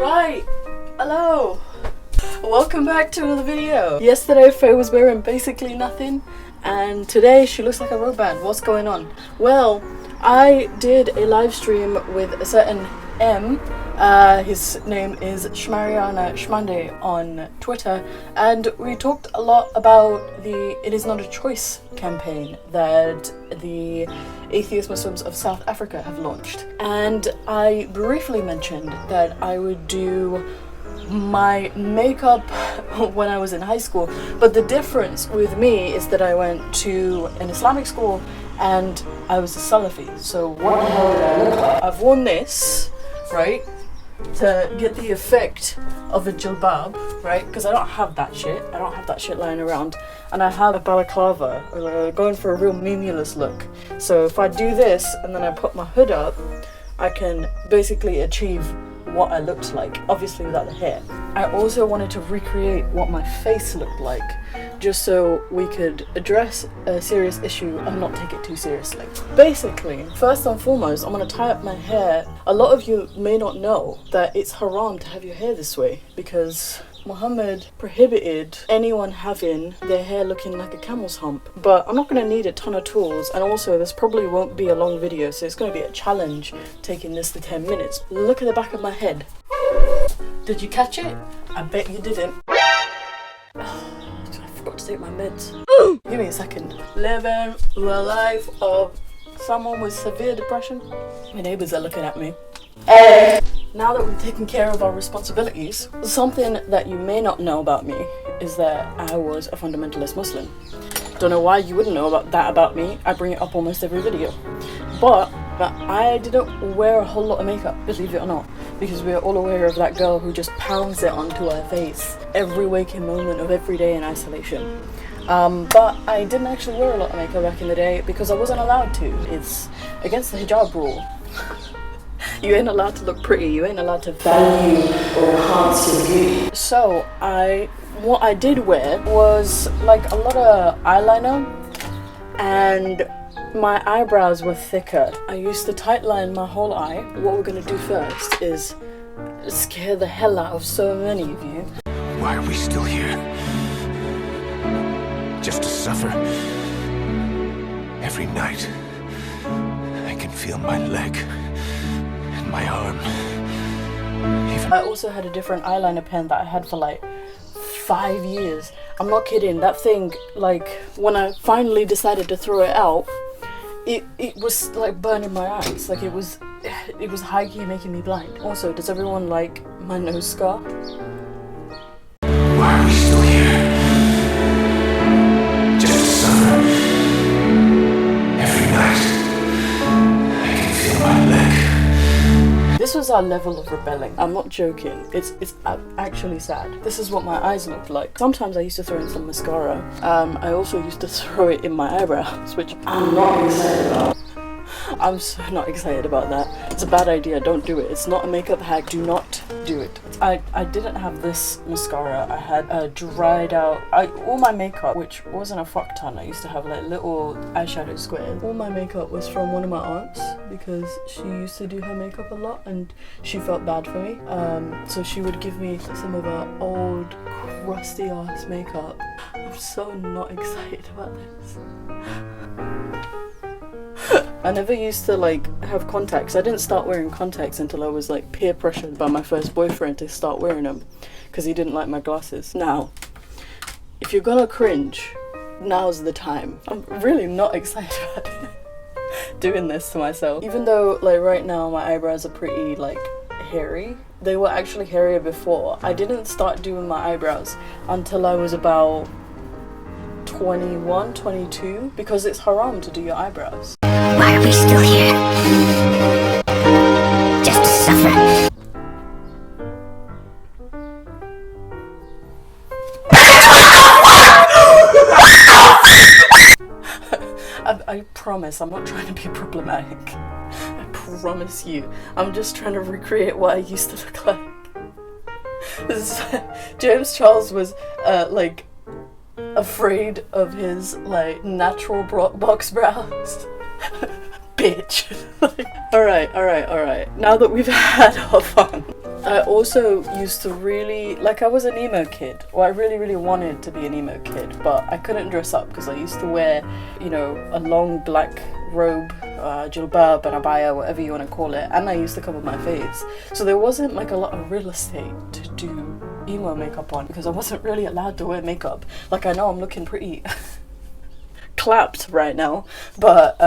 Right, hello. Welcome back to another video. Yesterday Faye was wearing basically nothing and today she looks like a robe band. What's going on? Well, I did a live stream with a certain M. His name is Shmariana Shmande on Twitter, and we talked a lot about the It Is Not a Choice campaign that the atheist Muslims of South Africa have launched. And I briefly mentioned that I would do my makeup when I was in high school, but the difference with me is that I went to an Islamic school and I was a Salafi. So what the hell did I look like? I've worn this, right, to get the effect of a jilbab, right, because I don't have that shit lying around, and I have a balaclava, going for a real memulous look. So if I do this and then I put my hood up, I can basically achieve what I looked like, obviously without the hair. I also wanted to recreate what my face looked like, just so we could address a serious issue and not take it too seriously. Basically, first and foremost, I'm gonna tie up my hair. A lot of you may not know that it's haram to have your hair this way because Muhammad prohibited anyone having their hair looking like a camel's hump. But I'm not going to need a ton of tools, and also this probably won't be a long video, so it's going to be a challenge taking this to 10 minutes. Look at the back of my head. Did you catch it? I bet you didn't. I forgot to take my meds. Give me a second. Living the life of someone with severe depression. My neighbours are looking at me. Hey! Now that we've taken care of our responsibilities, something that you may not know about me is that I was a fundamentalist Muslim. Don't know why you wouldn't know about that about me. I bring it up almost every video. But I didn't wear a whole lot of makeup, believe it or not, because we're all aware of that girl who just pounds it onto her face every waking moment of every day in isolation. But I didn't actually wear a lot of makeup back in the day because I wasn't allowed to. It's against the hijab rule. You ain't allowed to look pretty, you ain't allowed to value or enhance your beauty. So what I did wear was like a lot of eyeliner, and my eyebrows were thicker. I used to tightline my whole eye. What we're gonna do first is scare the hell out of so many of you. Why are we still here? Just to suffer? Every night, I can feel my leg. My arm. I also had a different eyeliner pen that I had for like 5 years. I'm not kidding. That thing, like, when I finally decided to throw it out, it was like burning my eyes. Like it was high-key making me blind. Also, does everyone like my nose scar? Why are we still here? Just to suffer. Every night, I can feel my leg. This was our level of rebelling. I'm not joking. It's actually sad. This is what my eyes looked like. Sometimes I used to throw in some mascara. I also used to throw it in my eyebrows, which I'm not excited about. I'm so not excited about that. It's a bad idea. Don't do it. It's not a makeup hack. Do not do it. I didn't have this mascara. I had dried out. All my makeup, which wasn't a fuck ton. I used to have like little eyeshadow squares. All my makeup was from one of my aunts because she used to do her makeup a lot and she felt bad for me. So she would give me some of her old crusty ass makeup. I'm so not excited about this. I never used to like have contacts. I didn't start wearing contacts until I was like peer pressured by my first boyfriend to start wearing them because he didn't like my glasses. Now, if you're gonna cringe, now's the time. I'm really not excited about doing this to myself. Even though like right now my eyebrows are pretty like hairy, they were actually hairier before. I didn't start doing my eyebrows until I was about 21, 22 because it's haram to do your eyebrows. Why are we still here? Just to suffer. I promise I'm not trying to be problematic. I promise you. I'm just trying to recreate what I used to look like. James Charles was like afraid of his like natural box brows. Bitch. Alright. Now that we've had our fun, I also used to really, like, I was an emo kid. Well, I really wanted to be an emo kid, but I couldn't dress up because I used to wear, you know, a long black robe, jilbab and abaya, whatever you want to call it, and I used to cover my face. So there wasn't like a lot of real estate to do emo makeup on because I wasn't really allowed to wear makeup. Like, I know I'm looking pretty clapped right now, but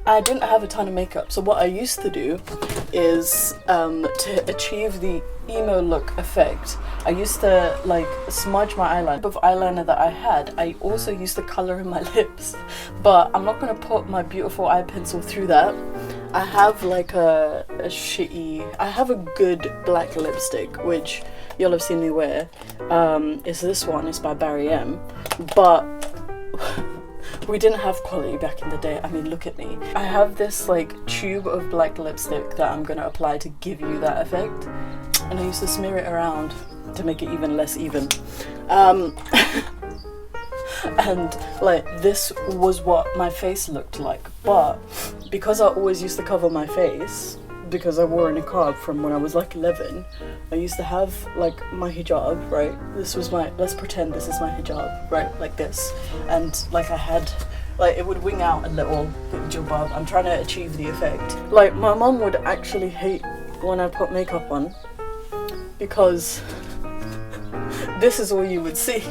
I didn't have a ton of makeup, so what I used to do is to achieve the emo look effect, I used to like smudge my eyeliner. Of eyeliner that I had, I also used to colour in my lips, but I'm not going to put my beautiful eye pencil through that. I have like I have a good black lipstick, which you'll have seen me wear. It's this one, it's by Barry M, but we didn't have quality back in the day. I mean, look at me. I have this like tube of black lipstick that I'm gonna apply to give you that effect, and I used to smear it around to make it even less even. And like, this was what my face looked like, but because I always used to cover my face because I wore a niqab from when I was like 11, I used to have like my hijab, right? This was my, let's pretend this is my hijab, right? Like this. And like I had, like it would wing out a little jilbab. I'm trying to achieve the effect. Like my mum would actually hate when I put makeup on because this is all you would see.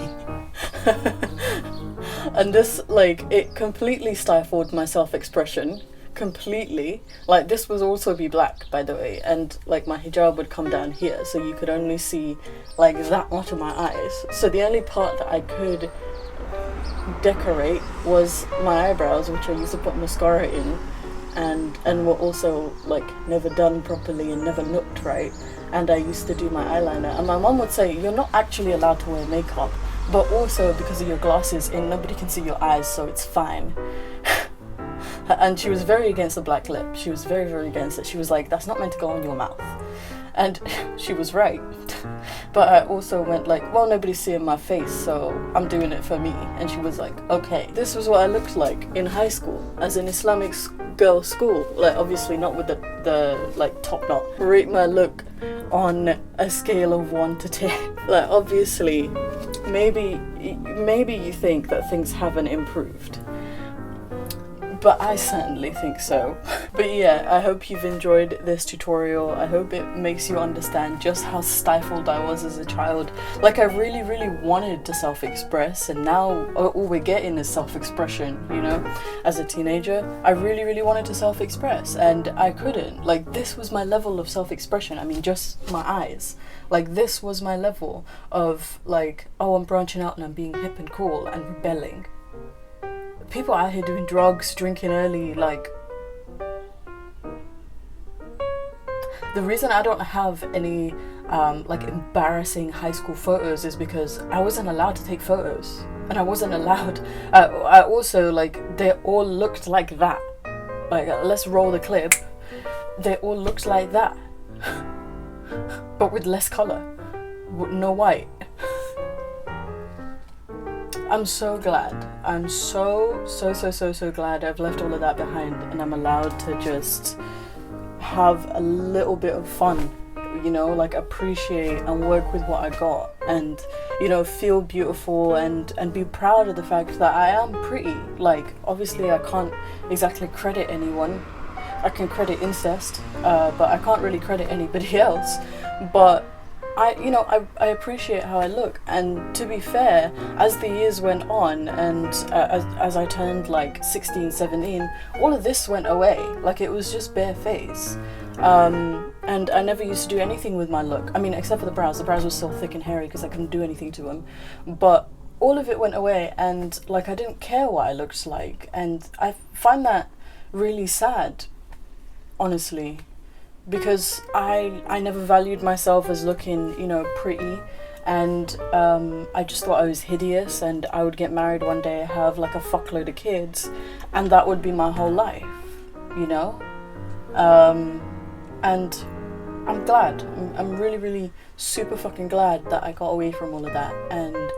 And this, like, it completely stifled my self-expression. Completely. Like, this would also be black, by the way, and like my hijab would come down here, so you could only see like that much of my eyes. So the only part that I could decorate was my eyebrows, which I used to put mascara in, and were also like never done properly and never looked right. And I used to do my eyeliner, and my mom would say, you're not actually allowed to wear makeup, but also because of your glasses and nobody can see your eyes, so it's fine. And she was very against the black lip. She was very against it. She was like, that's not meant to go on your mouth. And she was right. But I also went like, well, nobody's seeing my face, so I'm doing it for me. And she was like, okay. This was what I looked like in high school as an Islamic girls' school. Like, obviously not with the like top knot. Rate my look on a scale of 1 to 10. Like, obviously, maybe you think that things haven't improved, but I certainly think so. But yeah, I hope you've enjoyed this tutorial. I hope it makes you understand just how stifled I was as a child. Like, I really wanted to self-express, and now all we're getting is self-expression, you know? As a teenager, I really wanted to self-express, and I couldn't. Like, this was my level of self-expression. I mean, just my eyes. Like, this was my level of like, oh, I'm branching out and I'm being hip and cool and rebelling. People out here doing drugs, drinking early, like... The reason I don't have any like embarrassing high school photos is because I wasn't allowed to take photos, and I wasn't allowed. I also, like, they all looked like that. Like, let's roll the clip. They all looked like that, but with less color, no white. I'm so glad. I'm so glad I've left all of that behind, and I'm allowed to just have a little bit of fun, you know, like appreciate and work with what I got, and, you know, feel beautiful and be proud of the fact that I am pretty. Like, obviously I can't exactly credit anyone. I can credit incest, but I can't really credit anybody else. But I appreciate how I look, and to be fair, as the years went on, and as I turned like 16, 17, all of this went away. Like, it was just bare face, and I never used to do anything with my look. I mean, except for the brows. The brows were still thick and hairy because I couldn't do anything to them, but all of it went away, and like, I didn't care what I looked like, and I find that really sad, honestly. Because I never valued myself as looking, you know, pretty, and I just thought I was hideous, and I would get married one day, have like a fuckload of kids, and that would be my whole life, you know? And I'm glad. I'm really, really super fucking glad that I got away from all of that, and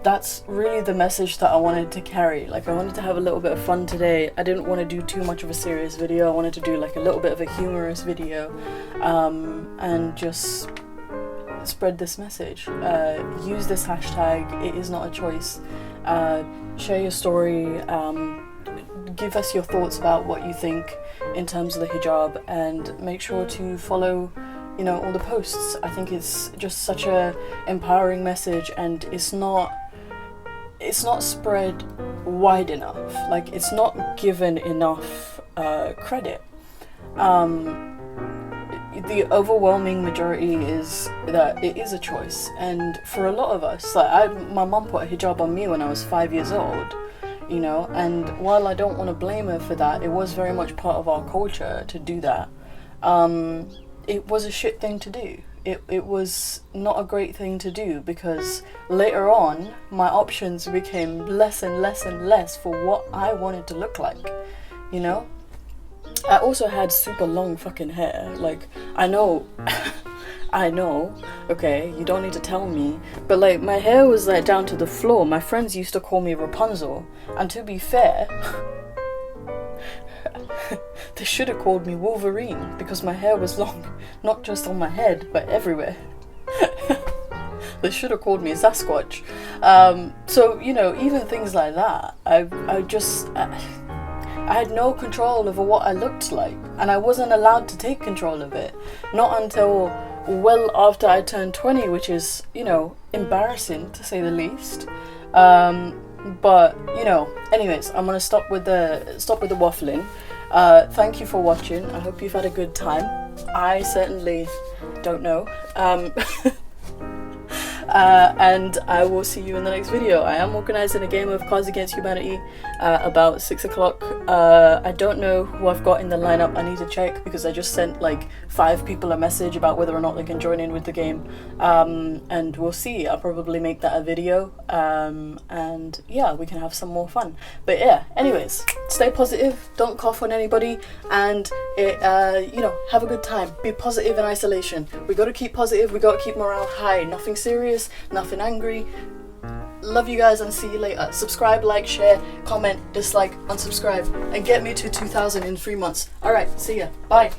that's really the message that I wanted to carry. Like, I wanted to have a little bit of fun today. I didn't want to do too much of a serious video. I wanted to do like a little bit of a humorous video, and just spread this message. Use this hashtag, it is not a choice. Share your story, give us your thoughts about what you think in terms of the hijab, and make sure to follow, you know, all the posts. I think it's just such a empowering message, and it's not spread wide enough. Like, it's not given enough credit. The overwhelming majority is that it is a choice, and for a lot of us, like my mum put a hijab on me when I was 5 years old, you know, and while I don't want to blame her for that, it was very much part of our culture to do that. It was a shit thing to do. It was not a great thing to do, because later on my options became less and less and less for what I wanted to look like, you know. I also had super long fucking hair. Like, I know I know, okay, you don't need to tell me, but like, my hair was like down to the floor. My friends used to call me Rapunzel, and to be fair, they should have called me Wolverine, because my hair was long, not just on my head, but everywhere. They should have called me Sasquatch. So, you know, even things like that, I had no control over what I looked like, and I wasn't allowed to take control of it. Not until well after I turned 20, which is, you know, embarrassing to say the least. But, you know, anyways, I'm gonna stop with the waffling. Thank you for watching. I hope you've had a good time. I certainly don't know. And I will see you in the next video. I am organising a game of Cards Against Humanity about 6 o'clock. I don't know who I've got in the lineup. I need to check, because I just sent like 5 people a message about whether or not they can join in with the game. And we'll see. I'll probably make that a video. And yeah, we can have some more fun. But yeah, anyways, stay positive, don't cough on anybody, and you know, have a good time. Be positive in isolation. We got to keep positive, we got to keep morale high. Nothing serious, nothing angry. Love you guys, and see you later. Subscribe, like, share, comment, dislike, unsubscribe, and get me to 2,000 in 3 months. Alright, see ya. Bye.